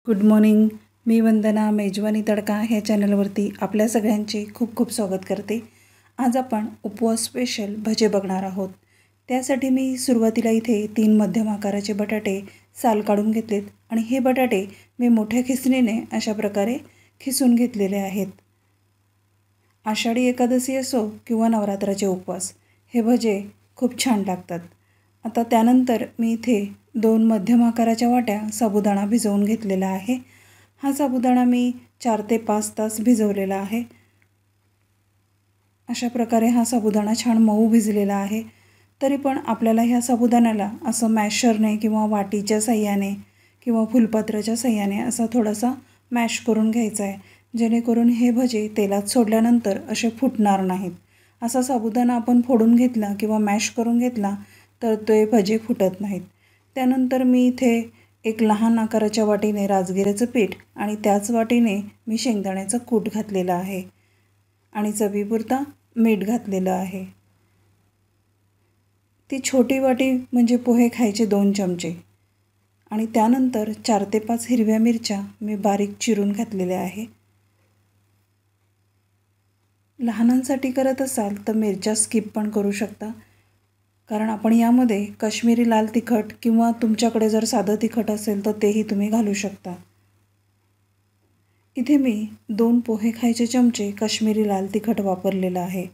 Good morning. मी वंदना मेजवानी तडका ह्या चॅनलवरती आपल्या सगळ्यांचे खूप खूप स्वागत करते। आज आपण उपवास स्पेशल भजे बघणार आहोत। त्यासाठी मी सुरुवातीला इथे 3 मध्यम आकाराचे बटाटे साल काढून घेतलेत आणि हे बटाटे मी मोठ्या खिसणीने अशा प्रकारे खिसून घेतलेले आहेत। आषाढी एकादशी असो किंवा नवरात्राचे उपवास हे भजे खूप छान लागतात। आता त्यानंतर मी इथे 2 मध्यम आकाराच्या वाट्या साबुदाणा भिजवून घेतलेला आहे। हा साबुदाणा मी 4 ते 5 तास भिजवलेला आहे। अशा प्रकारे हा साबुदाणा छान मऊ भिजलेला आहे। तरी पण आपल्याला ह्या साबुदाण्याला असं मॅशरने किंवा वाटीच्या साह्याने किंवा फुलपात्राच्या साह्याने असा थोडासा मॅश करून घ्यायचा आहे, जेणेकरून हे भजे तेलात सोडल्यानंतर असे फुटणार नाहीत। असा साबुदाणा आपण फोडून घेतला किंवा मॅश करून घेतला तर ते भजे फुटत नाहीत। त्यानंतर मी इथे एक लहान आकाराच्या वाटीने राजगिऱ्याचं पीठ आणि त्याच वाटीने मी शेंगदाण्याचं कूट घातलेलं आहे आणि चवीपुरता मीठ घातलेलं आहे। ती छोटी वाटी म्हणजे पोहे खायचे 2 चमचे आणि त्यानंतर 4 ते 5 हिरव्या मिरच्या मी बारीक चिरून घातलेल्या आहे। लहानांसाठी करत असाल तर मिरच्या स्किप पण करू शकता, कारण आपण यामध्ये काश्मीरी लाल तिखट किंवा तुमच्याकडे जर साधं तिखट असेल तर तेही तुम्ही घालू शकता। इथे मी 2 पोहे खायचे चमचे काश्मीरी लाल तिखट वापरलेलं आहे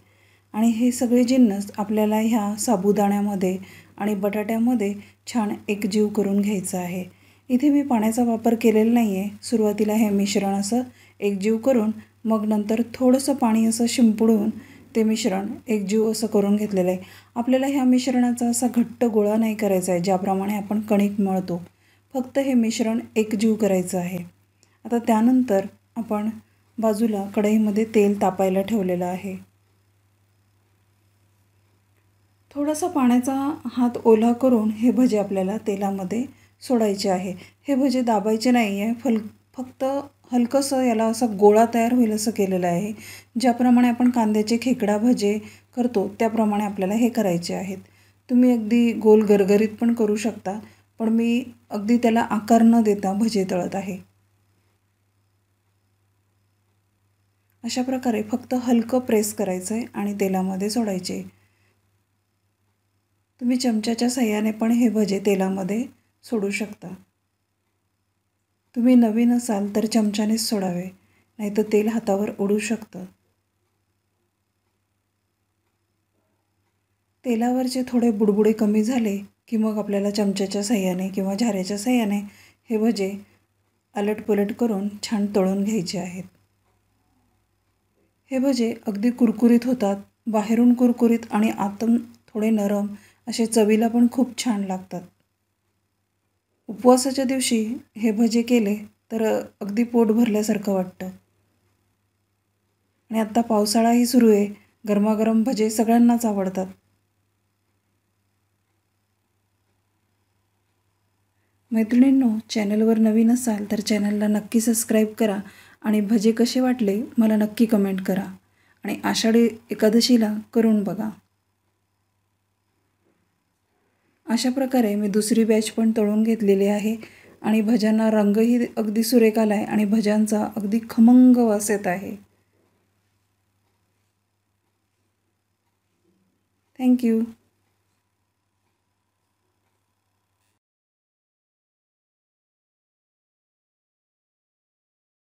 आणि हे सगळे जिन्नस आपल्याला ह्या साबुदाण्यामध्ये आणि बटाट्यामध्ये छान एकजीव करून घ्यायचं आहे। इथे मी पाण्याचा वापर केलेला नाही आहे। सुरुवातीला हे मिश्रण असं एकजीव करून मग नंतर थोडंसं पाणी असं शिंपडून ते मिश्रण एकजीव असं करून घेतलेलं आहे। आपल्याला ह्या मिश्रणाचा असा घट्ट गोळा नाही करायचा आहे, ज्याप्रमाणे आपण कणिक मळतो, फक्त हे मिश्रण एकजीव करायचं आहे। आता त्यानंतर आपण बाजूला कढईमध्ये तेल तापायला ठेवलेलं आहे। थोडासा पाण्याचा हात ओला करून हे भजे आपल्याला तेलामध्ये सोडायचे आहे। हे भजे दाबायचे नाही आहे, फक्त हलकंसं याला असा गोळा तयार होईल असं केलेलं आहे। ज्याप्रमाणे आपण कांद्याचे खेकडा भजे करतो त्याप्रमाणे आपल्याला हे करायचे आहेत। तुम्ही अगदी गोल गरगरीत पण करू शकता, पण मी अगदी त्याला आकार न देता भजे तळत आहे। अशा प्रकारे फक्त हलकं प्रेस करायचं आहे आणि तेलामध्ये सोडायचे। तुम्ही चमच्याच्या साह्याने पण हे भजे तेलामध्ये सोडू शकता। तुम्ही नवीन असाल तर चमच्यानेच सोडावे, नाहीतर तेल हातावर उडू शकतं। तेलावरचे थोडे बुडबुडे कमी झाले की मग आपल्याला चमच्याच्या साह्याने किंवा झाऱ्याच्या साह्याने हे भजे अलटपलट करून छान तळून घ्यायचे आहेत। हे भजे अगदी कुरकुरीत होतात, बाहेरून कुरकुरीत आणि आतून थोडे नरम असे चवीला पण खूप छान लागतात। उपवासाच्या दिवशी हे भजे केले तर अगदी पोट भरल्यासारखं वाटतं। आणि आत्ता पावसाळाही सुरू आहे, गरमागरम भजे सगळ्यांनाच आवडतात। मैत्रिणींनो, चॅनलवर नवीन असाल तर चॅनलला नक्की सबस्क्राईब करा आणि भजे कसे वाटले मला नक्की कमेंट करा आणि आषाढी एकादशीला करून बघा। अशा प्रकारे मी दुसरी बॅच पण तळून घेतलेली आहे आणि भज्यांना रंगही अगदी सुरेख आला आहे आणि भज्यांचा अगदी खमंग वास येत आहे। थँक्यू।